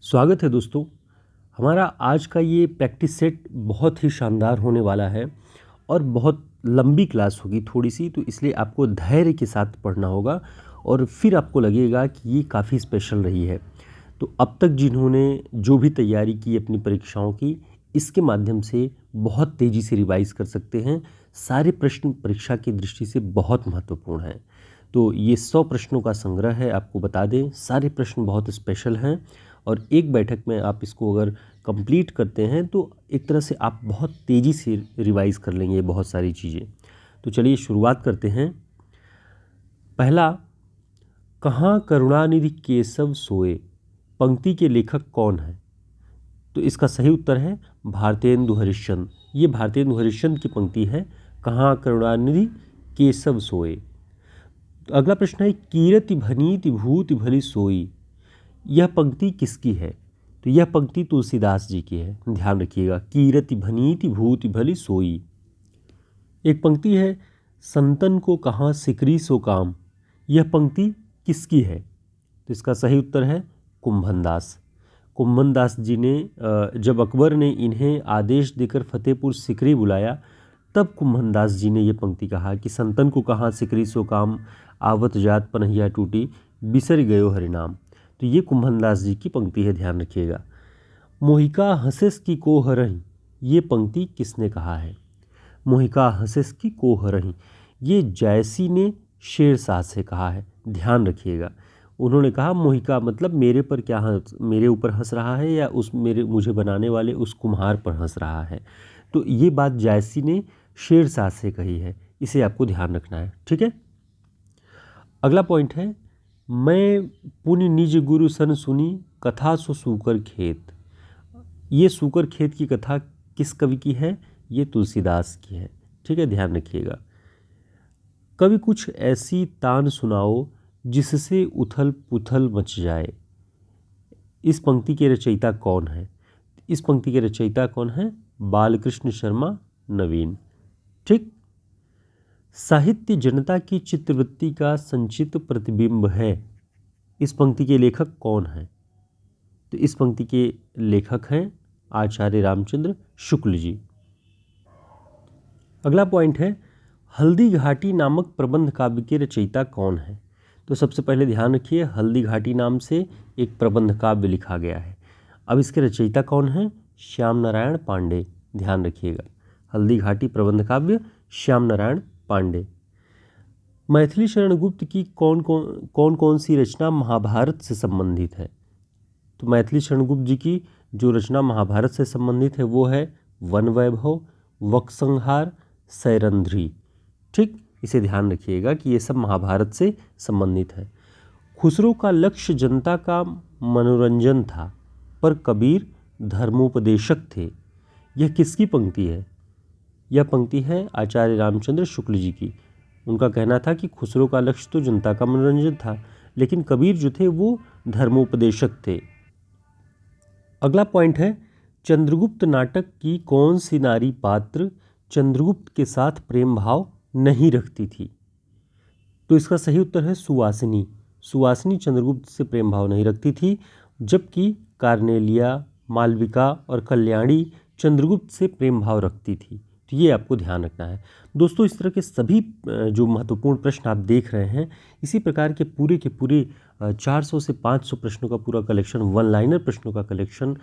स्वागत है दोस्तों। हमारा आज का ये प्रैक्टिस सेट बहुत ही शानदार होने वाला है और बहुत लंबी क्लास होगी थोड़ी सी, तो इसलिए आपको धैर्य के साथ पढ़ना होगा और फिर आपको लगेगा कि ये काफ़ी स्पेशल रही है। तो अब तक जिन्होंने जो भी तैयारी की अपनी परीक्षाओं की, इसके माध्यम से बहुत तेज़ी से रिवाइज़ कर सकते हैं। सारे प्रश्न परीक्षा की दृष्टि से बहुत महत्वपूर्ण हैं। तो ये 100 प्रश्नों का संग्रह है, आपको बता दें सारे प्रश्न बहुत स्पेशल हैं और एक बैठक में आप इसको अगर कंप्लीट करते हैं तो एक तरह से आप बहुत तेज़ी से रिवाइज़ कर लेंगे बहुत सारी चीज़ें। तो चलिए शुरुआत करते हैं। पहला, कहाँ करुणानिधि केशव सोए, पंक्ति के लेखक कौन है? तो इसका सही उत्तर है भारतेंदु हरिश्चंद्र। ये भारतेंदु हरिश्चंद्र की पंक्ति है, कहाँ करुणानिधि केशव सोए। तो अगला प्रश्न है, कीरति भनीति भूति भली सोई, यह पंक्ति किसकी है? तो यह पंक्ति तुलसीदास जी की है, ध्यान रखिएगा। कीरति भनीति भूति भली सोई। एक पंक्ति है, संतन को कहाँ सिकरी सो काम, यह पंक्ति किसकी है? तो इसका सही उत्तर है कुंभनदास। कुंभनदास जी ने जब अकबर ने इन्हें आदेश देकर फतेहपुर सिकरी बुलाया, तब कुंभनदास जी ने ये पंक्ति कहा कि संतन को कहाँ सिकरी सो काम, आवत जात पनहिया टूटी, बिसर गयो हरिनाम। तो ये कुंभनदास जी की पंक्ति है, ध्यान रखिएगा। मोहिका हंसेस की को हरही, ये पंक्ति किसने कहा है? मोहिका हंसेस की को हरही, ये जयसी ने शेरशाह से कहा है, ध्यान रखिएगा। उन्होंने कहा मोहिका मतलब मेरे पर क्या मेरे ऊपर हंस रहा है या मुझे बनाने वाले उस कुम्हार पर हंस रहा है। तो ये बात जयसी ने शेरशाह से कही है, इसे आपको ध्यान रखना है, ठीक है। अगला पॉइंट है, मैं पुनि निज गुरु सन सुनी, कथा सो सूकर खेत। ये सूकर खेत की कथा किस कवि की है? ये तुलसीदास की है, ठीक है, ध्यान रखिएगा। कवि कुछ ऐसी तान सुनाओ जिससे उथल पुथल मच जाए, इस पंक्ति के रचयिता कौन है? इस पंक्ति के रचयिता कौन है? बालकृष्ण शर्मा नवीन, ठीक। साहित्य जनता की चित्तवृत्ति का संचित प्रतिबिंब है, इस पंक्ति के लेखक कौन है? तो इस पंक्ति के लेखक हैं आचार्य रामचंद्र शुक्ल जी। अगला पॉइंट है, हल्दी घाटी नामक प्रबंध काव्य के रचयिता कौन है? तो सबसे पहले ध्यान रखिए, हल्दी घाटी नाम से एक प्रबंध काव्य लिखा गया है। अब इसके रचयिता कौन है? श्याम नारायण पांडे, ध्यान रखिएगा। हल्दी घाटी प्रबंध काव्य, श्याम नारायण पांडे। मैथिली शरण गुप्त की कौन कौन सी रचना महाभारत से संबंधित है? तो मैथिली शरण गुप्त जी की जो रचना महाभारत से संबंधित है वो है वन वैभव, वकसंहार, सैरंध्री, ठीक। इसे ध्यान रखिएगा कि ये सब महाभारत से संबंधित है। खुसरो का लक्ष्य जनता का मनोरंजन था, पर कबीर धर्मोपदेशक थे, यह किसकी पंक्ति है? यह पंक्ति है आचार्य रामचंद्र शुक्ल जी की। उनका कहना था कि खुसरो का लक्ष्य तो जनता का मनोरंजन था, लेकिन कबीर जो थे वो धर्मोपदेशक थे। अगला पॉइंट है, चंद्रगुप्त नाटक की कौन सी नारी पात्र चंद्रगुप्त के साथ प्रेम भाव नहीं रखती थी? तो इसका सही उत्तर है सुवासिनी। सुवासिनी चंद्रगुप्त से प्रेम भाव नहीं रखती थी, जबकि कार्नेलिया, मालविका और कल्याणी चंद्रगुप्त से प्रेम भाव रखती थी। तो ये आपको ध्यान रखना है दोस्तों। इस तरह के सभी जो महत्वपूर्ण प्रश्न आप देख रहे हैं, इसी प्रकार के पूरे 400 से 500 प्रश्नों का पूरा कलेक्शन, वन लाइनर प्रश्नों का कलेक्शन,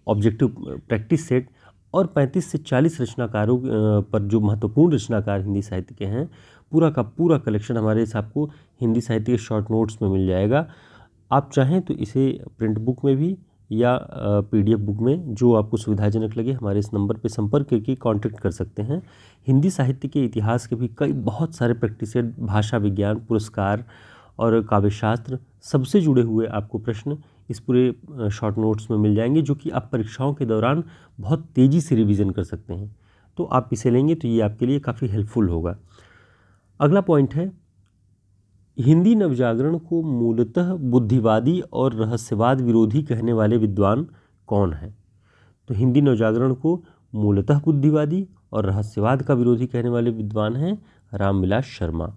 ऑब्जेक्टिव प्रैक्टिस सेट और 35 से 40 रचनाकारों पर जो महत्वपूर्ण रचनाकार हिंदी साहित्य के हैं, पूरा का पूरा कलेक्शन हमारे से आपको हिंदी साहित्य के शॉर्ट नोट्स में मिल जाएगा। आप चाहें तो इसे प्रिंट बुक में भी या PDF बुक में, जो आपको सुविधाजनक लगे, हमारे इस नंबर पर संपर्क करके कांटेक्ट कर सकते हैं। हिंदी साहित्य के इतिहास के भी कई बहुत सारे प्रैक्टिस सेट, भाषा विज्ञान, पुरस्कार और काव्यशास्त्र सबसे जुड़े हुए आपको प्रश्न इस पूरे शॉर्ट नोट्स में मिल जाएंगे, जो कि आप परीक्षाओं के दौरान बहुत तेज़ी से रिवीजन कर सकते हैं। तो आप इसे लेंगे तो ये आपके लिए काफ़ी हेल्पफुल होगा। अगला पॉइंट है, हिंदी नवजागरण को मूलतः बुद्धिवादी और रहस्यवाद विरोधी कहने वाले विद्वान कौन है? तो हिंदी नवजागरण को मूलतः बुद्धिवादी और रहस्यवाद का विरोधी कहने वाले विद्वान हैं रामविलास शर्मा।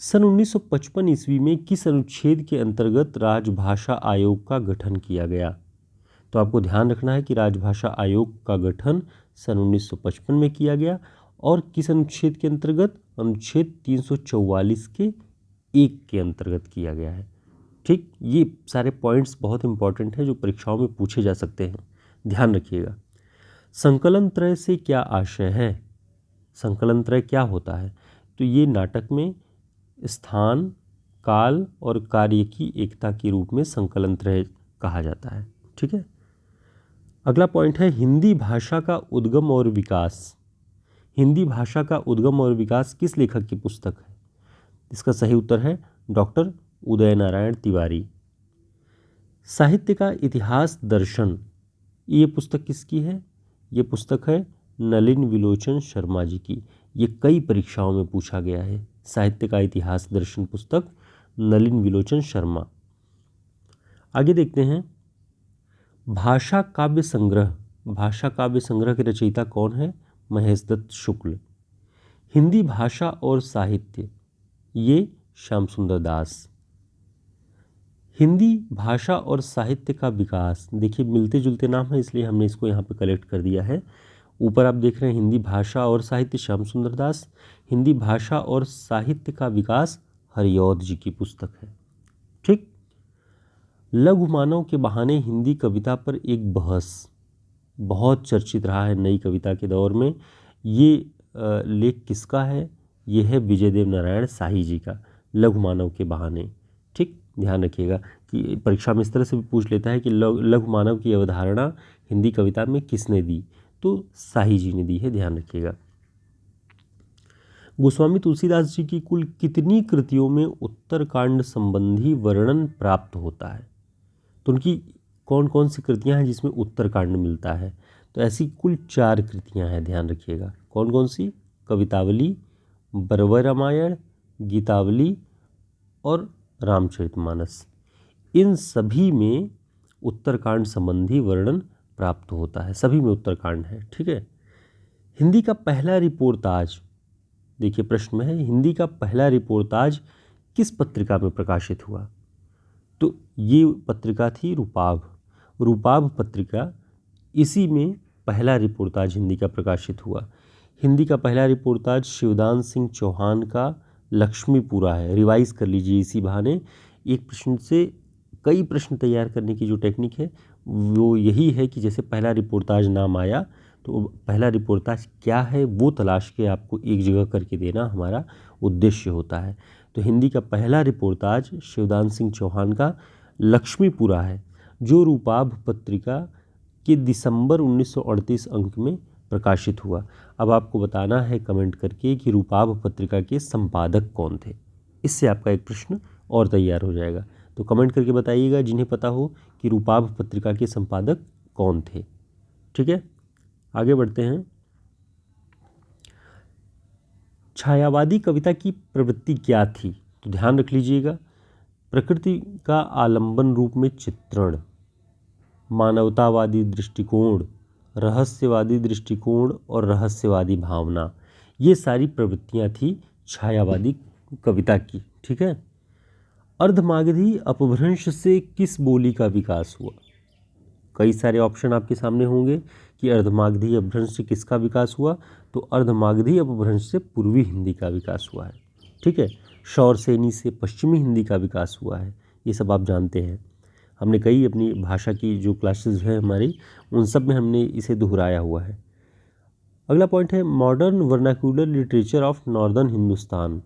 सन 1955 ईस्वी में किस अनुच्छेद के अंतर्गत राजभाषा आयोग का गठन किया गया? तो आपको ध्यान रखना है कि राजभाषा आयोग का गठन सन 1955 में किया गया और किस अनुच्छेद के अंतर्गत? अनुच्छेद 344 के 1 के अंतर्गत किया गया है। ठीक, ये सारे पॉइंट्स बहुत इंपॉर्टेंट हैं जो परीक्षाओं में पूछे जा सकते हैं, ध्यान रखिएगा। संकलन त्रय से क्या आशय है? संकलन त्रय क्या होता है? तो ये नाटक में स्थान, काल और कार्य की एकता के रूप में संकलन त्रय कहा जाता है। ठीक है, अगला पॉइंट है हिंदी भाषा का उद्गम और विकास। हिंदी भाषा का उद्गम और विकास किस लेखक की पुस्तक है? इसका सही उत्तर है डॉक्टर उदय नारायण तिवारी। साहित्य का इतिहास दर्शन, ये पुस्तक किसकी है? ये पुस्तक है नलिन विलोचन शर्मा जी की। ये कई परीक्षाओं में पूछा गया है। साहित्य का इतिहास दर्शन पुस्तक नलिन विलोचन शर्मा। आगे देखते हैं भाषा काव्य संग्रह। भाषा काव्य संग्रह के रचयिता कौन है? महेश दत्त शुक्ल। हिंदी भाषा और साहित्य, ये श्याम सुंदर दास। हिंदी भाषा और साहित्य का विकास, देखिए मिलते जुलते नाम है इसलिए हमने इसको यहाँ पे कलेक्ट कर दिया है। ऊपर आप देख रहे हैं हिंदी भाषा और साहित्य श्याम सुंदर दास, हिंदी भाषा और साहित्य का विकास हरिऔध जी की पुस्तक है। ठीक, लघु मानव के बहाने हिंदी कविता पर एक बहस बहुत चर्चित रहा है नई कविता के दौर में। ये लेख किसका है? ये है विजयदेव नारायण शाही जी का, लघु मानव के बहाने। ठीक, ध्यान रखिएगा कि परीक्षा में इस तरह से भी पूछ लेता है कि लघु मानव की अवधारणा हिंदी कविता में किसने दी? तो शाही जी ने दी है, ध्यान रखिएगा। गोस्वामी तुलसीदास जी की कुल कितनी कृतियों में उत्तरकांड संबंधी वर्णन प्राप्त होता है? तो उनकी कौन कौन सी कृतियां हैं जिसमें उत्तरकांड मिलता है? तो ऐसी कुल 4 कृतियां हैं, ध्यान रखिएगा। कौन कौन सी? कवितावली, बरवर रामायण, गीतावली और रामचरितमानस। इन सभी में उत्तरकांड संबंधी वर्णन प्राप्त होता है, सभी में उत्तरकांड है। ठीक है, हिंदी का पहला रिपोर्टाज, देखिए प्रश्न में है हिंदी का पहला रिपोर्टाज किस पत्रिका में प्रकाशित हुआ? तो ये पत्रिका थी रूपाभ। रूपाभ पत्रिका, इसी में पहला रिपोर्टाज हिंदी का प्रकाशित हुआ। हिंदी का पहला रिपोर्टाज शिवदान सिंह चौहान का लक्ष्मीपुरा है। रिवाइज कर लीजिए इसी बहाने। एक प्रश्न से कई प्रश्न तैयार करने की जो टेक्निक है वो यही है कि जैसे पहला रिपोर्टाज नाम आया तो पहला रिपोर्टाज क्या है वो तलाश के आपको एक जगह करके देना हमारा उद्देश्य होता है। तो हिंदी का पहला रिपोर्टाज शिवदान सिंह चौहान का लक्ष्मीपुरा है, जो रूपाभ पत्रिका के दिसंबर 1938 अंक में प्रकाशित हुआ। अब आपको बताना है कमेंट करके कि रूपाभ पत्रिका के संपादक कौन थे। इससे आपका एक प्रश्न और तैयार हो जाएगा। तो कमेंट करके बताइएगा जिन्हें पता हो कि रूपाभ पत्रिका के संपादक कौन थे। ठीक है, आगे बढ़ते हैं। छायावादी कविता की प्रवृत्ति क्या थी? तो ध्यान रख लीजिएगा, प्रकृति का आलंबन रूप में चित्रण, मानवतावादी दृष्टिकोण, रहस्यवादी दृष्टिकोण और रहस्यवादी भावना, ये सारी प्रवृत्तियां थी छायावादी कविता की। ठीक है, अर्धमागधी अपभ्रंश से किस बोली का विकास हुआ? कई सारे ऑप्शन आपके सामने होंगे कि अर्धमागधी अपभ्रंश से किसका विकास हुआ? तो अर्धमागधी अपभ्रंश से पूर्वी हिंदी का विकास हुआ है। ठीक है, शौरसेनी से पश्चिमी हिंदी का विकास हुआ है। ये सब आप जानते हैं, हमने कई अपनी भाषा की जो क्लासेस हैं हमारी उन सब में हमने इसे दोहराया हुआ है। अगला पॉइंट है modern vernacular literature of northern Hindustan.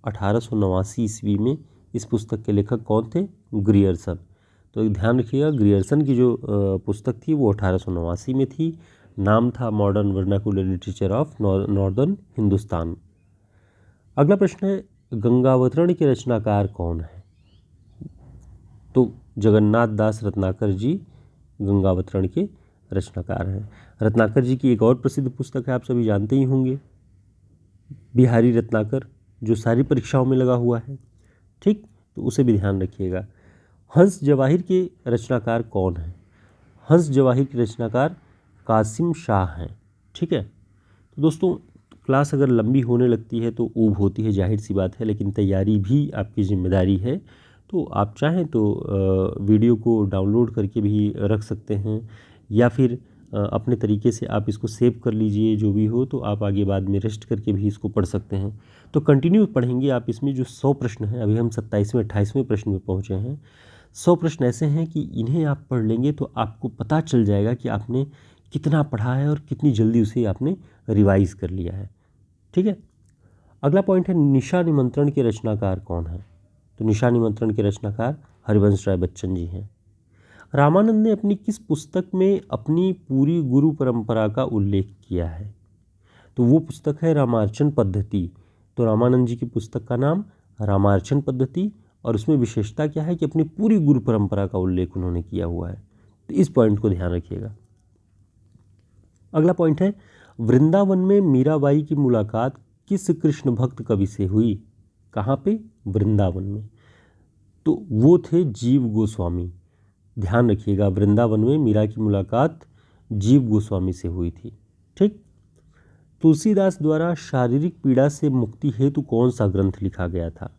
1889 ईस्वी में इस पुस्तक के लेखक कौन थे? ग्रियर्सन। तो ध्यान रखिएगा, ग्रियर्सन की जो पुस्तक थी वो 1889 में थी। नाम था modern vernacular literature of northern Hindustan. अगला प्रश्न है गंगावतरण के रचनाकार कौन है? तो जगन्नाथ दास रत्नाकर जी गंगावतरण के रचनाकार हैं। रत्नाकर जी की एक और प्रसिद्ध पुस्तक है, आप सभी जानते ही होंगे, बिहारी रत्नाकर, जो सारी परीक्षाओं में लगा हुआ है। ठीक, तो उसे भी ध्यान रखिएगा। हंस जवाहिर के रचनाकार कौन है? हंस जवाहिर के रचनाकार कासिम शाह हैं। ठीक है, तो दोस्तों क्लास अगर लंबी होने लगती है तो ऊब होती है, जाहिर सी बात है, लेकिन तैयारी भी आपकी जिम्मेदारी है। तो आप चाहें तो वीडियो को डाउनलोड करके भी रख सकते हैं, या फिर अपने तरीके से आप इसको सेव कर लीजिए, जो भी हो, तो आप आगे बाद में रेस्ट करके भी इसको पढ़ सकते हैं। तो कंटिन्यू पढ़ेंगे आप इसमें। जो 100 प्रश्न हैं, अभी हम 27वें 28वें प्रश्न में पहुँचे हैं। 100 प्रश्न ऐसे हैं कि इन्हें आप पढ़ लेंगे तो आपको पता चल जाएगा कि आपने कितना पढ़ा है और कितनी जल्दी उसे आपने रिवाइज कर लिया है। ठीक है। अगला पॉइंट है, निशा निमंत्रण के रचनाकार कौन है? तो निशा निमंत्रण के रचनाकार हरिवंश राय बच्चन जी हैं। रामानंद ने अपनी किस पुस्तक में अपनी पूरी गुरु परंपरा का उल्लेख किया है? तो वो पुस्तक है रामार्चन पद्धति। तो रामानंद जी की पुस्तक का नाम रामार्चन पद्धति, और उसमें विशेषता क्या है कि अपनी पूरी गुरु परंपरा का उल्लेख उन्होंने किया हुआ है। तो इस पॉइंट को ध्यान रखिएगा। अगला पॉइंट है, वृंदावन में मीराबाई की मुलाकात किस कृष्ण भक्त कवि से हुई? कहाँ पे? वृंदावन में। तो वो थे जीव गोस्वामी। ध्यान रखिएगा, वृंदावन में मीरा की मुलाकात जीव गोस्वामी से हुई थी। ठीक। तुलसीदास द्वारा शारीरिक पीड़ा से मुक्ति हेतु कौन सा ग्रंथ लिखा गया था?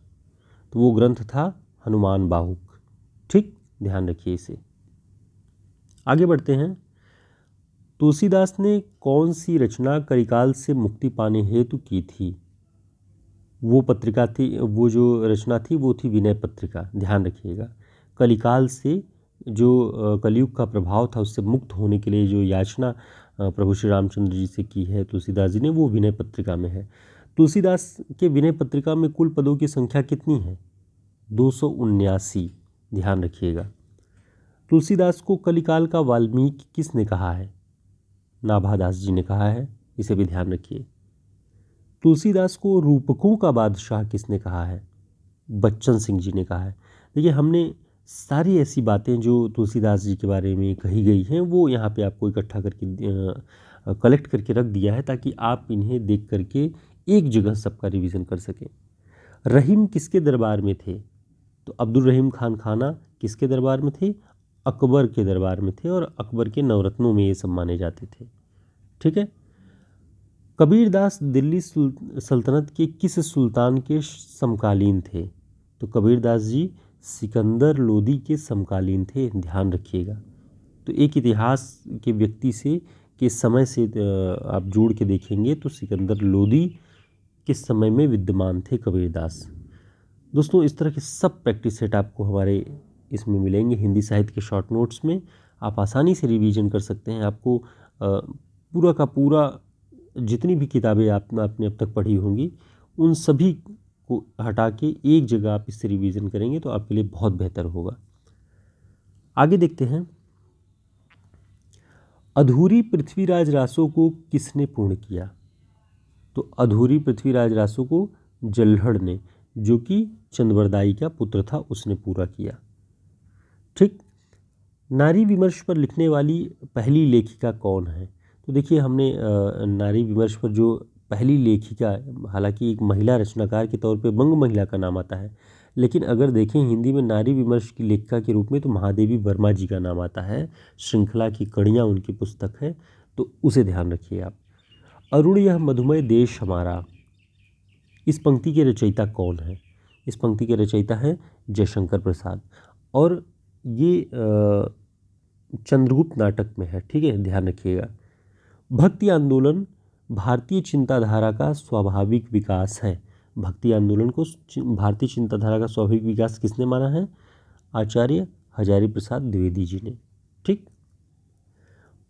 तो वो ग्रंथ था हनुमान बाहुक। ठीक, ध्यान रखिए इसे। आगे बढ़ते हैं। तुलसीदास ने कौन सी रचना कलिकाल से मुक्ति पाने हेतु की थी? वो पत्रिका थी, वो जो रचना थी वो थी विनय पत्रिका। ध्यान रखिएगा, कलिकाल से जो कलयुग का प्रभाव था उससे मुक्त होने के लिए जो याचना प्रभु श्री रामचंद्र जी से की है तुलसीदास जी ने, वो विनय पत्रिका में है। तुलसीदास के विनय पत्रिका में कुल पदों की संख्या कितनी है? 279। ध्यान रखिएगा। तुलसीदास को कलिकाल का वाल्मीकि किसने कहा है? नाभादास जी ने कहा है, इसे भी ध्यान रखिए। तुलसीदास को रूपकों का बादशाह किसने कहा है? बच्चन सिंह जी ने कहा है। देखिए, हमने सारी ऐसी बातें जो तुलसीदास जी के बारे में कही गई हैं वो यहाँ पे आपको इकट्ठा करके कलेक्ट करके रख दिया है, ताकि आप इन्हें देख करके एक जगह सबका रिवीजन कर सकें। रहीम किसके दरबार में थे? तो अब्दुल रहीम खान खाना किसके दरबार में थे? अकबर के दरबार में थे, और अकबर के नवरत्नों में ये सब माने जाते थे। ठीक है। कबीरदास दिल्ली सल्तनत के किस सुल्तान के समकालीन थे? तो कबीरदास जी सिकंदर लोदी के समकालीन थे। ध्यान रखिएगा। तो एक इतिहास के व्यक्ति से के समय से आप जोड़ के देखेंगे तो सिकंदर लोदी किस समय में विद्यमान थे कबीरदास। दोस्तों, इस तरह के सब प्रैक्टिस सेट आपको हमारे इसमें मिलेंगे हिंदी साहित्य के शॉर्ट नोट्स में। आप आसानी से रिवीजन कर सकते हैं। आपको पूरा का पूरा जितनी भी किताबें आपने अब तक पढ़ी होंगी उन सभी को हटा के एक जगह आप इससे रिवीजन करेंगे तो आपके लिए बहुत बेहतर होगा। आगे देखते हैं। अधूरी पृथ्वीराज रासो को किसने पूर्ण किया? तो अधूरी पृथ्वीराज रासो को जल्हड़ ने, जो कि चंद्रबरदाई का पुत्र था, उसने पूरा किया। ठीक। नारी विमर्श पर लिखने वाली पहली लेखिका कौन है? तो देखिए, हमने नारी विमर्श पर जो पहली लेखिका, हालांकि एक महिला रचनाकार के तौर पे बंग महिला का नाम आता है, लेकिन अगर देखें हिंदी में नारी विमर्श की लेखिका के रूप में तो महादेवी वर्मा जी का नाम आता है। श्रृंखला की कड़ियाँ उनकी पुस्तक है, तो उसे ध्यान रखिए आप। अरुण यह मधुमय देश हमारा, इस पंक्ति के रचयिता कौन है? इस पंक्ति के रचयिता हैं जयशंकर प्रसाद, और ये चंद्रगुप्त नाटक में है। ठीक है, ध्यान रखिएगा। भक्ति आंदोलन भारतीय चिंताधारा का स्वाभाविक विकास है। भक्ति आंदोलन को भारतीय चिंताधारा का स्वाभाविक विकास किसने माना है? आचार्य हजारी प्रसाद द्विवेदी जी ने। ठीक।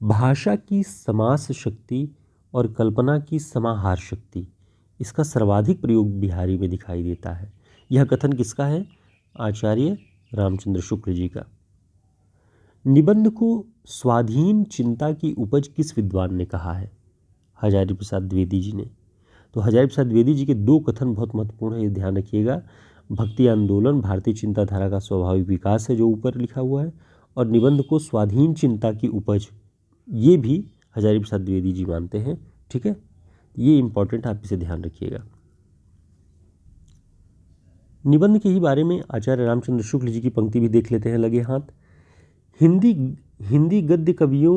भाषा की समास शक्ति और कल्पना की समाहार शक्ति, इसका सर्वाधिक प्रयोग बिहारी में दिखाई देता है। यह कथन किसका है? आचार्य रामचंद्र शुक्ल जी का। निबंध को स्वाधीन चिंता की उपज किस विद्वान ने कहा है? हजारी प्रसाद द्विवेदी जी ने। तो हजारी प्रसाद द्विवेदी जी के दो कथन बहुत महत्वपूर्ण है, ये ध्यान रखिएगा। भक्ति आंदोलन भारतीय चिंताधारा का स्वाभाविक विकास है, जो ऊपर लिखा हुआ है, और निबंध को स्वाधीन चिंता की उपज, ये भी हजारी प्रसाद द्विवेदी जी मानते हैं। ठीक है, ये इंपॉर्टेंट, आप इसे ध्यान रखिएगा। निबंध के ही बारे में आचार्य रामचंद्र शुक्ल जी की पंक्ति भी देख लेते हैं, लगे हाथ। हिंदी गद्य कवियों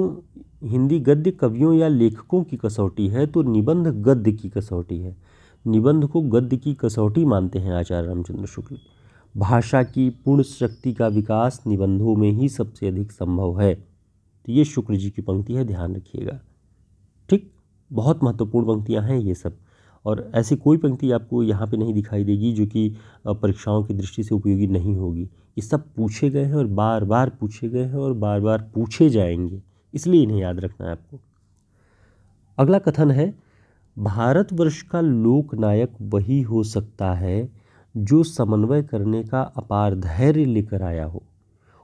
हिंदी गद्य कवियों या लेखकों की कसौटी है तो निबंध गद्य की कसौटी है। निबंध को गद्य की कसौटी मानते हैं आचार्य रामचंद्र शुक्ल। भाषा की पूर्ण शक्ति का विकास निबंधों में ही सबसे अधिक संभव है। तो ये शुक्ल जी की पंक्ति है, ध्यान रखिएगा। ठीक, बहुत महत्वपूर्ण पंक्तियां हैं ये सब, और ऐसी कोई पंक्ति आपको यहाँ पे नहीं दिखाई देगी जो कि परीक्षाओं की दृष्टि से उपयोगी नहीं होगी। ये सब पूछे गए हैं और बार बार पूछे गए हैं और बार बार पूछे जाएंगे, इसलिए इन्हें याद रखना है आपको। अगला कथन है, भारतवर्ष का लोकनायक वही हो सकता है जो समन्वय करने का अपार धैर्य लेकर आया हो।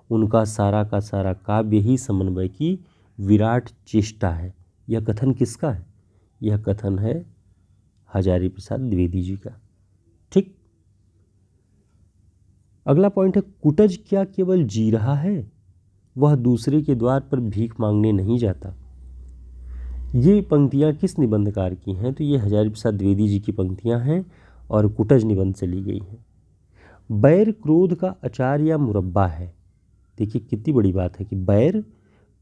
उनका सारा का सारा काव्य ही समन्वय की विराट चेष्टा है। यह कथन किसका है? यह कथन है हजारी प्रसाद द्विवेदी जी का। ठीक, अगला पॉइंट है, कुटज क्या केवल जी रहा है, वह दूसरे के द्वार पर भीख मांगने नहीं जाता। ये पंक्तियां किस निबंधकार की हैं? तो ये हजारी प्रसाद द्विवेदी जी की पंक्तियां हैं और कुटज निबंध से ली गई हैं। बैर क्रोध का अचार या मुरब्बा है। देखिए कितनी बड़ी बात है कि बैर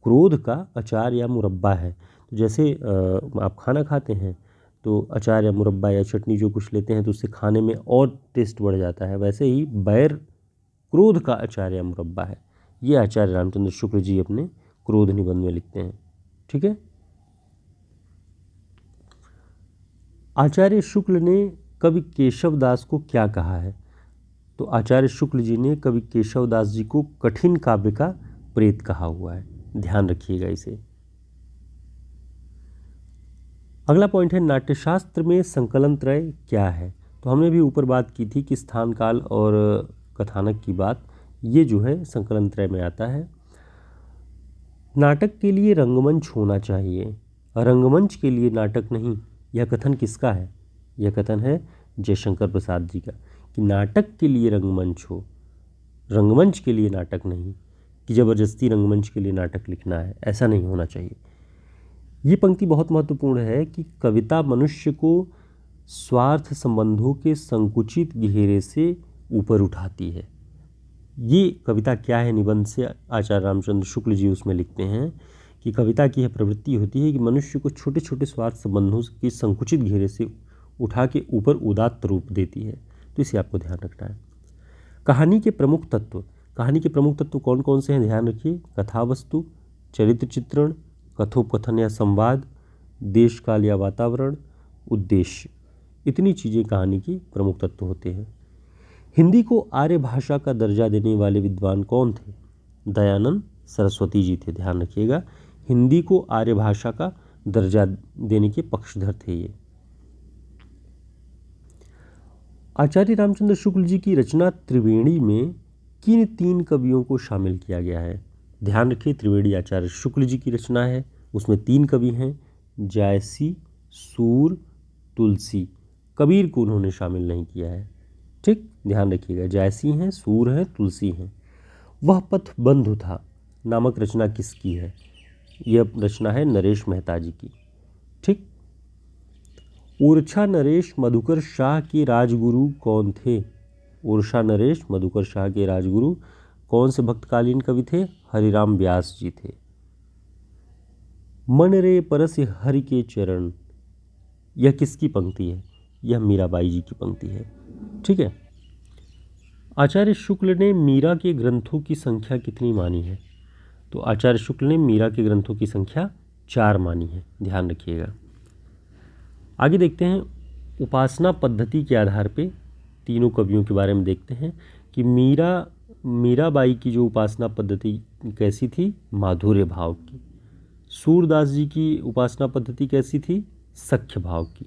क्रोध का अचार या मुरब्बा है। तो जैसे आप खाना खाते हैं तो अचार या मुरब्बा या चटनी जो कुछ लेते हैं तो उससे खाने में और टेस्ट बढ़ जाता है, वैसे ही बैर क्रोध का अचार या मुरब्बा है। ये आचार्य रामचंद्र शुक्ल जी अपने क्रोध निबंध में लिखते हैं। ठीक है, आचार्य शुक्ल ने कवि केशवदास को क्या कहा है? तो आचार्य शुक्ल जी ने कवि केशवदास जी को कठिन काव्य का प्रेत कहा हुआ है, ध्यान रखिएगा इसे। अगला पॉइंट है, नाट्यशास्त्र में संकलन त्रय क्या है? तो हमने भी ऊपर बात की थी कि स्थान काल और कथानक की बात, ये जो है संकलन त्रय में आता है। नाटक के लिए रंगमंच होना चाहिए, रंगमंच के लिए नाटक नहीं। यह कथन किसका है? यह कथन है जयशंकर प्रसाद जी का, कि नाटक के लिए रंगमंच हो, रंगमंच के लिए नाटक नहीं, कि ज़बरदस्ती रंगमंच के लिए नाटक लिखना है, ऐसा नहीं होना चाहिए। ये पंक्ति बहुत महत्वपूर्ण है कि कविता मनुष्य को स्वार्थ संबंधों के संकुचित घेरे से ऊपर उठाती है। ये कविता क्या है निबंध से आचार्य रामचंद्र शुक्ल जी उसमें लिखते हैं कि कविता की यह प्रवृत्ति होती है कि मनुष्य को छोटे छोटे स्वार्थ संबंधों के संकुचित घेरे से उठा के ऊपर उदात्त रूप देती है। तो इसे आपको ध्यान रखना है। कहानी के प्रमुख तत्व, कहानी के प्रमुख तत्व कौन कौन से हैं? ध्यान रखिए, कथा वस्तु, चरित्र चित्रण, कथोपकथन या संवाद, देश काल या वातावरण, उद्देश्य, इतनी चीज़ें कहानी की प्रमुख तत्व होते हैं। हिंदी को आर्य भाषा का दर्जा देने वाले विद्वान कौन थे? दयानंद सरस्वती जी थे, ध्यान रखिएगा। हिंदी को आर्य भाषा का दर्जा देने के पक्षधर थे ये। आचार्य रामचंद्र शुक्ल जी की रचना त्रिवेणी में किन तीन कवियों को शामिल किया गया है? ध्यान रखिए, त्रिवेणी आचार्य शुक्ल जी की रचना है, उसमें तीन कवि हैं, जायसी, सूर, तुलसी। कबीर को उन्होंने शामिल नहीं किया है। ठीक, ध्यान रखिएगा, जायसी हैं, सूर हैं, तुलसी हैं। वह पथ बंधु था नामक रचना किसकी है? यह रचना है नरेश मेहता जी की। ठीक, उर्छा नरेश मधुकर शाह के राजगुरु कौन थे? उर्छा नरेश मधुकर शाह के राजगुरु कौन से भक्तकालीन कवि थे? हरिराम व्यास जी थे। मन रे परस हरि के चरण, यह किसकी पंक्ति है? यह मीराबाई जी की पंक्ति है। ठीक है, आचार्य शुक्ल ने मीरा के ग्रंथों की संख्या कितनी मानी है? तो आचार्य शुक्ल ने मीरा के ग्रंथों की संख्या 4 मानी है, ध्यान रखिएगा। आगे देखते हैं, उपासना पद्धति के आधार पे तीनों कवियों के बारे में देखते हैं कि मीराबाई की जो उपासना पद्धति कैसी थी? माधुर्य भाव की। सूरदास जी की उपासना पद्धति कैसी थी? सख्य भाव की।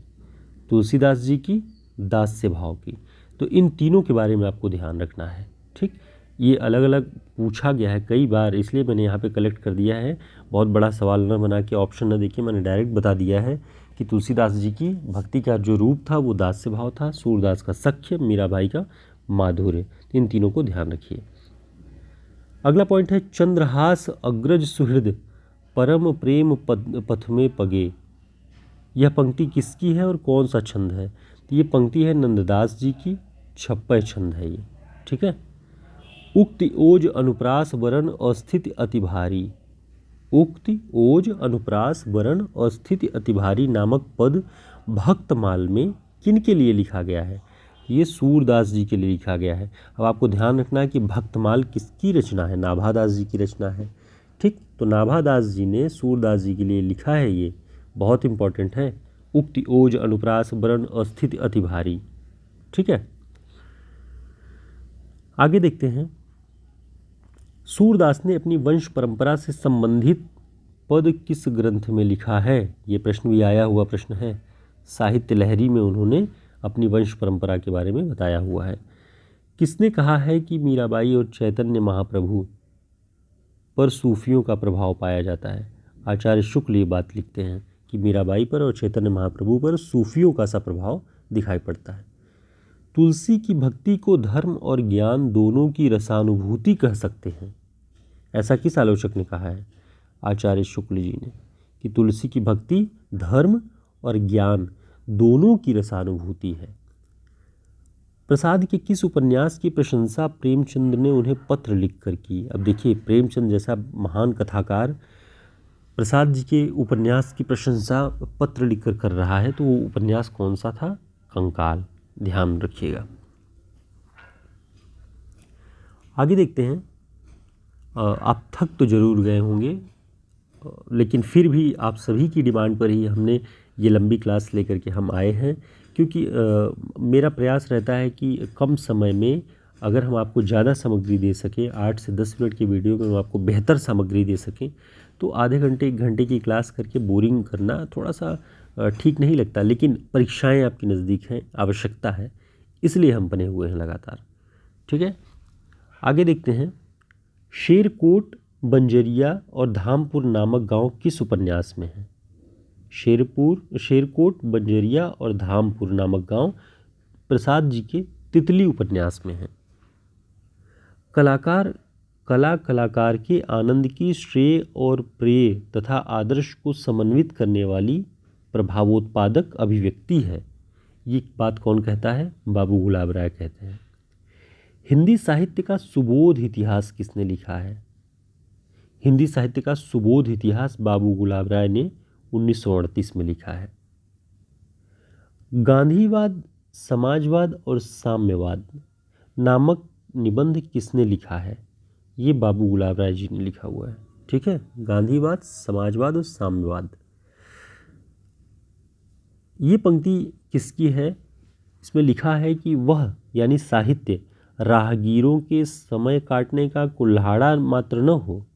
तुलसीदास जी की दास्य भाव की। तो इन तीनों के बारे में आपको ध्यान रखना है। ठीक, ये अलग अलग पूछा गया है कई बार, इसलिए मैंने यहाँ पे कलेक्ट कर दिया है। बहुत बड़ा सवाल न बना के, ऑप्शन न देखिए, मैंने डायरेक्ट बता दिया है कि तुलसीदास जी की भक्ति का जो रूप था वो दास्य भाव था, सूरदास का सख्य, मीराबाई का माधुर्य। इन तीनों को ध्यान रखिए। अगला पॉइंट है, चंद्रहास अग्रज सुहृद परम प्रेम पथ में पगे। यह पंक्ति किसकी है और कौन सा छंद है? तो ये पंक्ति है नंददास जी की, छप्पय छंद है ये। ठीक है, उक्ति ओज अनुप्रास वरण अस्थिति अति भारी। उक्ति, ओज, अनुप्रास, वरण और स्थिति अतिभारी नामक पद भक्तमाल में किन के लिए लिखा गया है? ये सूरदास जी के लिए लिखा गया है। अब आपको ध्यान रखना है कि भक्तमाल किसकी रचना है? नाभादास जी की रचना है। ठीक, तो नाभादास जी ने सूरदास जी के लिए लिखा है, ये बहुत इंपॉर्टेंट है। उक्ति, ओज, अनुप्रास, वरण और स्थिति अतिभारी। ठीक है, आगे देखते हैं। सूरदास ने अपनी वंश परंपरा से संबंधित पद किस ग्रंथ में लिखा है? ये प्रश्न भी आया हुआ प्रश्न है। साहित्य लहरी में उन्होंने अपनी वंश परंपरा के बारे में बताया हुआ है। किसने कहा है कि मीराबाई और चैतन्य महाप्रभु पर सूफियों का प्रभाव पाया जाता है? आचार्य शुक्ल ये बात लिखते हैं कि मीराबाई पर और चैतन्य महाप्रभु पर सूफियों का सा प्रभाव दिखाई पड़ता है। तुलसी की भक्ति को धर्म और ज्ञान दोनों की रसानुभूति कह सकते हैं, ऐसा किस आलोचक ने कहा है? आचार्य शुक्ल जी ने, कि तुलसी की भक्ति धर्म और ज्ञान दोनों की रसानुभूति है। प्रसाद के किस उपन्यास की प्रशंसा प्रेमचंद ने उन्हें पत्र लिखकर की? अब देखिए, प्रेमचंद जैसा महान कथाकार प्रसाद जी के उपन्यास की प्रशंसा पत्र लिखकर कर रहा है, तो वो उपन्यास कौन सा था? कंकाल। ध्यान रखिएगा। आगे देखते हैं। आप थक तो जरूर गए होंगे, लेकिन फिर भी आप सभी की डिमांड पर ही हमने ये लंबी क्लास लेकर के हम आए हैं, क्योंकि मेरा प्रयास रहता है कि कम समय में अगर हम आपको ज़्यादा सामग्री दे सकें, 8 से 10 मिनट की वीडियो में हम आपको बेहतर सामग्री दे सकें, तो आधे घंटे 1 घंटे की क्लास करके बोरिंग करना थोड़ा सा ठीक नहीं लगता। लेकिन परीक्षाएं आपकी नज़दीक हैं, आवश्यकता है, इसलिए हम बने हुए हैं लगातार। ठीक है, आगे देखते हैं। शेरकोट, बंजरिया और धामपुर नामक गांव किस उपन्यास में है? शेरकोट, बंजरिया और धामपुर नामक गांव प्रसाद जी के तितली उपन्यास में है। कलाकार के आनंद की श्रेय और प्रेय तथा आदर्श को समन्वित करने वाली प्रभावोत्पादक अभिव्यक्ति है। ये बात कौन कहता है? बाबू गुलाब राय कहते हैं। हिंदी साहित्य का सुबोध इतिहास किसने लिखा है? हिंदी साहित्य का सुबोध इतिहास बाबू गुलाब राय ने 1938 में लिखा है। गांधीवाद, समाजवाद और साम्यवाद नामक निबंध किसने लिखा है? ये बाबू गुलाब राय जी ने लिखा हुआ है। ठीक है, गांधीवाद, समाजवाद और साम्यवाद। ये पंक्ति किसकी है? इसमें लिखा है कि वह यानी साहित्य राहगीरों के समय काटने का कुल्हाड़ा मात्र न हो,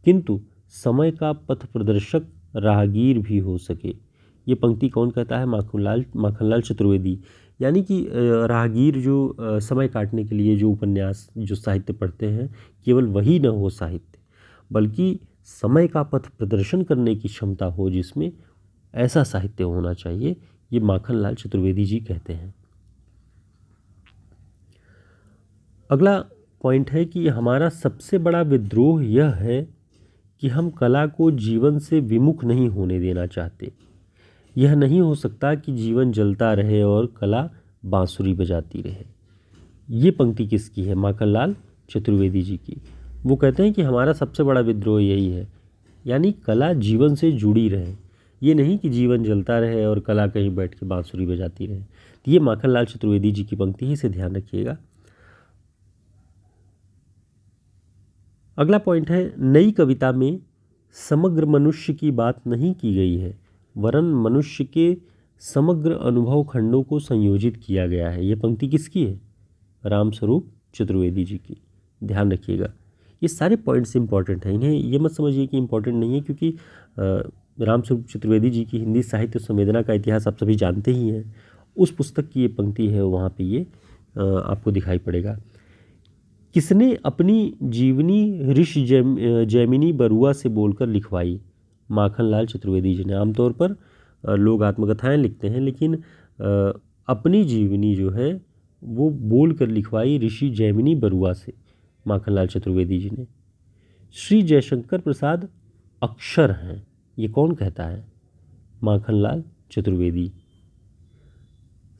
किंतु समय का पथ प्रदर्शक राहगीर भी हो सके। ये पंक्ति कौन कहता है? माखनलाल चतुर्वेदी। यानी कि राहगीर जो समय काटने के लिए जो उपन्यास, जो साहित्य पढ़ते हैं, केवल वही न हो साहित्य, बल्कि समय का पथ प्रदर्शन करने की क्षमता हो जिसमें, ऐसा साहित्य होना चाहिए। ये माखनलाल चतुर्वेदी जी कहते हैं। अगला पॉइंट है कि हमारा सबसे बड़ा विद्रोह यह है कि हम कला को जीवन से विमुख नहीं होने देना चाहते। यह नहीं हो सकता कि जीवन जलता रहे और कला बांसुरी बजाती रहे। ये पंक्ति किसकी है? माखनलाल चतुर्वेदी जी की। वो कहते हैं कि हमारा सबसे बड़ा विद्रोह यही है, यानी कला जीवन से जुड़ी रहे, ये नहीं कि जीवन जलता रहे और कला कहीं बैठ के बांसुरी बजाती रहे। तो ये माखनलाल चतुर्वेदी जी की पंक्ति ही, से ध्यान रखिएगा। अगला पॉइंट है, नई कविता में समग्र मनुष्य की बात नहीं की गई है, वरन मनुष्य के समग्र अनुभव खंडों को संयोजित किया गया है। ये पंक्ति किसकी है? रामस्वरूप चतुर्वेदी जी की। ध्यान रखिएगा, ये सारे पॉइंट्स इंपॉर्टेंट हैं। इन्हें ये मत समझिए कि इंपॉर्टेंट नहीं है, क्योंकि रामस्वरूप चतुर्वेदी जी की हिंदी साहित्य संवेदना का इतिहास आप सभी जानते ही हैं। उस पुस्तक की ये पंक्ति है, वहाँ पे ये आपको दिखाई पड़ेगा। किसने अपनी जीवनी ऋषि जैमिनी बरुआ से बोलकर लिखवाई? माखनलाल चतुर्वेदी जी ने। आमतौर पर लोग आत्मकथाएं लिखते हैं, लेकिन अपनी जीवनी जो है वो बोल कर लिखवाई ऋषि जैमिनी बरुआ से, माखनलाल चतुर्वेदी जी ने। श्री जयशंकर प्रसाद अक्षर हैं, ये कौन कहता है? माखनलाल चतुर्वेदी।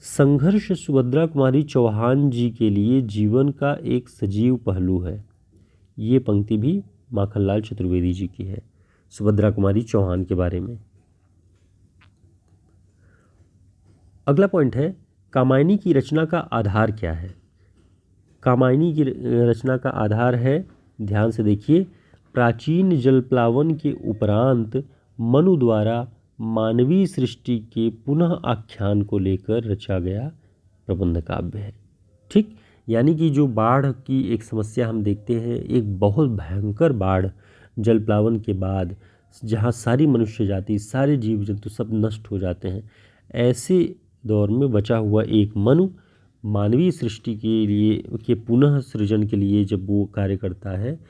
संघर्ष सुभद्रा कुमारी चौहान जी के लिए जीवन का एक सजीव पहलू है। ये पंक्ति भी माखनलाल चतुर्वेदी जी की है। सुभद्रा कुमारी चौहान के बारे में। अगला पॉइंट है, कामायनी की रचना का आधार क्या है? कामायनी की रचना का आधार है, ध्यान से देखिए, प्राचीन जलप्लावन के उपरांत मनु द्वारा मानवीय सृष्टि के पुनः आख्यान को लेकर रचा गया प्रबंध काव्य है। ठीक, यानी कि जो बाढ़ की एक समस्या हम देखते हैं, एक बहुत भयंकर बाढ़ जलप्लावन के बाद जहाँ सारी मनुष्य जाति, सारे जीव जंतु सब नष्ट हो जाते हैं, ऐसे दौर में बचा हुआ एक मनु मानवीय सृष्टि के लिए के पुनः सृजन के लिए जब वो कार्य करता है,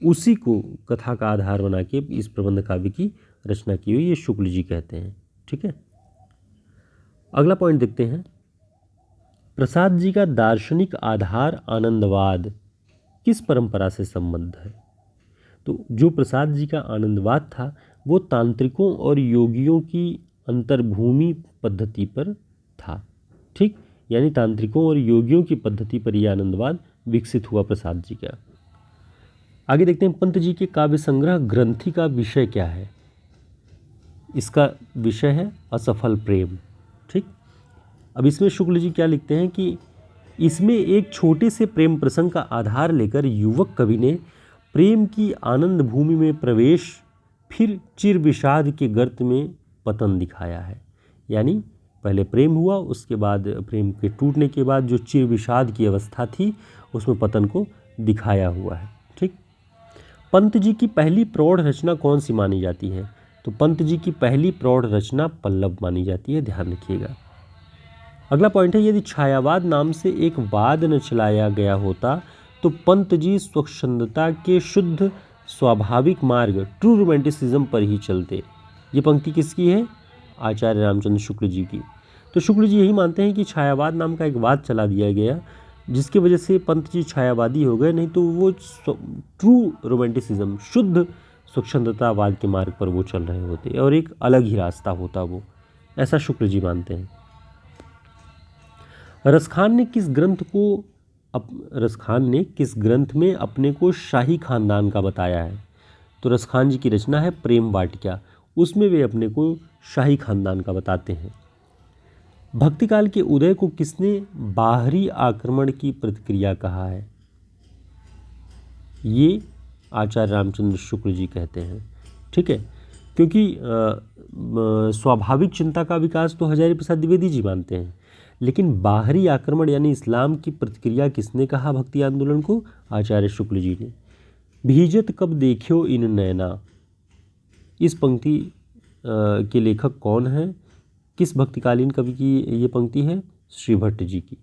उसी को कथा का आधार बना के इस प्रबंध काव्य की रचना की हुई, ये शुक्ल जी कहते हैं। ठीक है, अगला पॉइंट देखते हैं, प्रसाद जी का दार्शनिक आधार आनंदवाद किस परंपरा से संबद्ध है? तो जो प्रसाद जी का आनंदवाद था वो तांत्रिकों और योगियों की अंतर्भूमि पद्धति पर था। ठीक, यानी तांत्रिकों और योगियों की पद्धति पर यह आनंदवाद विकसित हुआ प्रसाद जी का। आगे देखते हैं, पंत जी के काव्य संग्रह ग्रंथि का विषय क्या है? इसका विषय है असफल प्रेम। ठीक, अब इसमें शुक्ल जी क्या लिखते हैं कि इसमें एक छोटे से प्रेम प्रसंग का आधार लेकर युवक कवि ने प्रेम की आनंद भूमि में प्रवेश, फिर चिर विषाद के गर्त में पतन दिखाया है। यानी पहले प्रेम हुआ, उसके बाद प्रेम के टूटने के बाद जो चिर विषाद की अवस्था थी उसमें पतन को दिखाया हुआ है। ठीक, पंत जी की पहली प्रौढ़ रचना कौन सी मानी जाती है? तो पंत जी की पहली प्रौढ़ रचना पल्लव मानी जाती है, ध्यान रखिएगा। अगला पॉइंट है, यदि छायावाद नाम से एक वाद न चलाया गया होता तो पंत जी स्वच्छंदता के शुद्ध स्वाभाविक मार्ग ट्रू रोमांटिसिज्म पर ही चलते। ये पंक्ति किसकी है? आचार्य रामचंद्र शुक्ल जी की। तो शुक्ल जी यही मानते हैं कि छायावाद नाम का एक वाद चला दिया गया, जिसकी वजह से पंत जी छायावादी हो गए, नहीं तो वो ट्रू रोमांटिसिज्म, शुद्ध स्वच्छंदतावाद के मार्ग पर वो चल रहे होते और एक अलग ही रास्ता होता वो, ऐसा शुक्ल जी मानते हैं। रसखान ने किस ग्रंथ में अपने को शाही खानदान का बताया है? तो रसखान जी की रचना है प्रेम वाटिका, उसमें वे अपने को शाही खानदान का बताते हैं। भक्तिकाल के उदय को किसने बाहरी आक्रमण की प्रतिक्रिया कहा है? ये आचार्य रामचंद्र शुक्ल जी कहते हैं। ठीक है, क्योंकि स्वाभाविक चिंता का विकास तो हजारी प्रसाद द्विवेदी जी मानते हैं, लेकिन बाहरी आक्रमण यानी इस्लाम की प्रतिक्रिया किसने कहा भक्ति आंदोलन को? आचार्य शुक्ल जी ने। भीजत कब देखियो इन नैना, इस पंक्ति के लेखक कौन हैं? किस भक्तिकालीन कवि की ये पंक्ति है? श्री भट्ट जी की।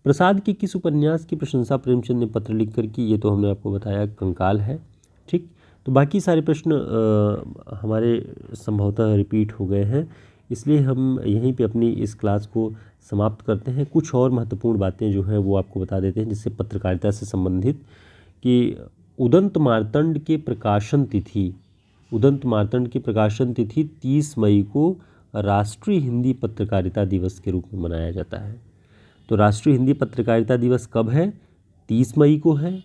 प्रसाद के किस उपन्यास की प्रशंसा प्रेमचंद ने पत्र लिखकर की? ये तो हमने आपको बताया, कंकाल है। ठीक, तो बाकी सारे प्रश्न हमारे संभवतः रिपीट हो गए हैं, इसलिए हम यहीं पे अपनी इस क्लास को समाप्त करते हैं। कुछ और महत्वपूर्ण बातें जो हैं वो आपको बता देते हैं, जिससे पत्रकारिता से संबंधित, कि उदंत मार्तंड के प्रकाशन तिथि 30 मई को राष्ट्रीय हिंदी पत्रकारिता दिवस के रूप में मनाया जाता है। तो राष्ट्रीय हिंदी पत्रकारिता दिवस कब है? 30 मई को है।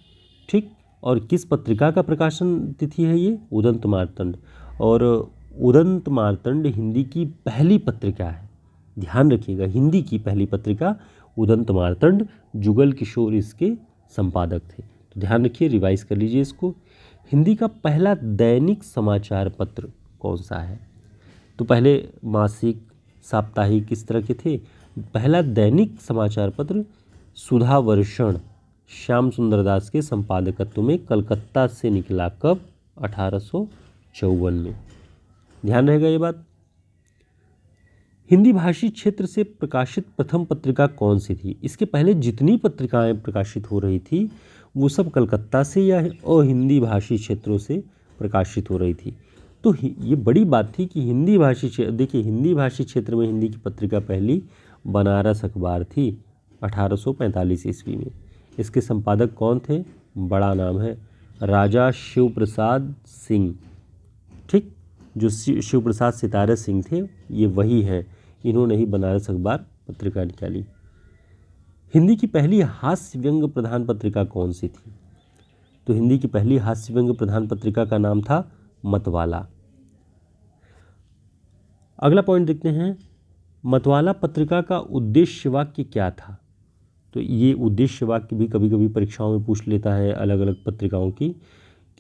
ठीक, और किस पत्रिका का प्रकाशन तिथि है ये? उदंत मार्तंड। और उदंत मार्तंड हिंदी की पहली पत्रिका है, ध्यान रखिएगा, हिंदी की पहली पत्रिका उदंत मार्तंड, जुगल किशोर इसके संपादक थे। तो ध्यान रखिए, रिवाइज कर लीजिए इसको। हिंदी का पहला दैनिक समाचार पत्र कौन सा है? तो पहले मासिक, साप्ताहिक किस तरह के थे? पहला दैनिक समाचार पत्र सुधा वर्षण श्याम सुंदर दास के संपादकत्व में कलकत्ता से निकला। कब? 1854 में। ध्यान रहेगा ये बात। हिंदी भाषी क्षेत्र से प्रकाशित प्रथम पत्रिका कौन सी थी? इसके पहले जितनी पत्रिकाएं प्रकाशित हो रही थी वो सब कलकत्ता से या हिंदी भाषी क्षेत्रों से प्रकाशित हो रही थी। तो ये बड़ी बात थी कि हिंदी भाषी क्षेत्र में हिंदी की पत्रिका पहली बनारस अखबार थी 1845 ईस्वी में। इसके संपादक कौन थे? बड़ा नाम है, राजा शिव प्रसाद सिंह। ठीक, जो शिव प्रसाद सितारे सिंह थे ये वही हैं, इन्होंने ही बनारस अखबार पत्रिका निकाली। हिंदी की पहली हास्य व्यंग प्रधान पत्रिका कौन सी थी? तो हिंदी की पहली हास्य व्यंग प्रधान पत्रिका का नाम था मतवाला। अगला पॉइंट देखते हैं, मतवाला पत्रिका का उद्देश्य वाक्य क्या था। तो ये उद्देश्य वाक्य भी कभी कभी परीक्षाओं में पूछ लेता है अलग अलग पत्रिकाओं की,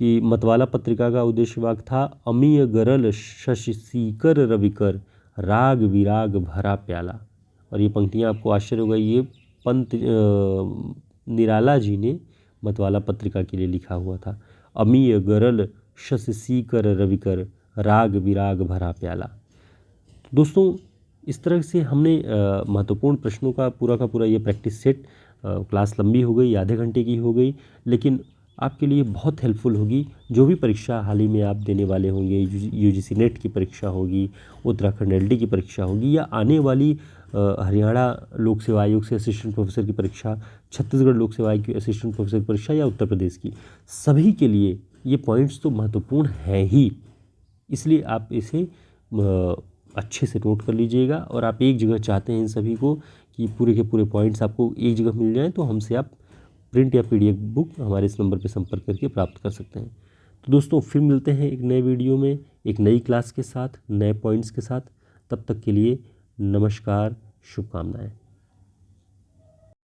कि मतवाला पत्रिका का उद्देश्य वाक्य था अमीय गरल शशि सीकर रविकर राग विराग भरा प्याला। और ये पंक्तियाँ आपको आश्चर्य होगा, ये पंत निराला जी ने मतवाला पत्रिका के लिए लिखा हुआ था। अमीय गरल शशि सीकर रविकर राग विराग भरा प्याला। दोस्तों इस तरह से हमने महत्वपूर्ण प्रश्नों का पूरा ये प्रैक्टिस सेट, क्लास लंबी हो गई, आधे घंटे की हो गई, लेकिन आपके लिए बहुत हेल्पफुल होगी। जो भी परीक्षा हाल ही में आप देने वाले होंगे, यूजीसी नेट की परीक्षा होगी, उत्तराखंड एलडी की परीक्षा होगी, या आने वाली हरियाणा लोक सेवा आयोग से असिस्टेंट प्रोफेसर की परीक्षा, छत्तीसगढ़ लोक सेवा आयोग की असिस्टेंट प्रोफेसर की परीक्षा, या उत्तर प्रदेश की, सभी के लिए ये पॉइंट्स तो महत्वपूर्ण हैं ही। इसलिए आप इसे अच्छे से नोट कर लीजिएगा। और आप एक जगह चाहते हैं इन सभी को कि पूरे के पूरे पॉइंट्स आपको एक जगह मिल जाएं, तो हमसे आप प्रिंट या पीडीएफ बुक हमारे इस नंबर पर संपर्क करके प्राप्त कर सकते हैं। तो दोस्तों फिर मिलते हैं एक नए वीडियो में, एक नई क्लास के साथ, नए पॉइंट्स के साथ। तब तक के लिए नमस्कार, शुभकामनाएं।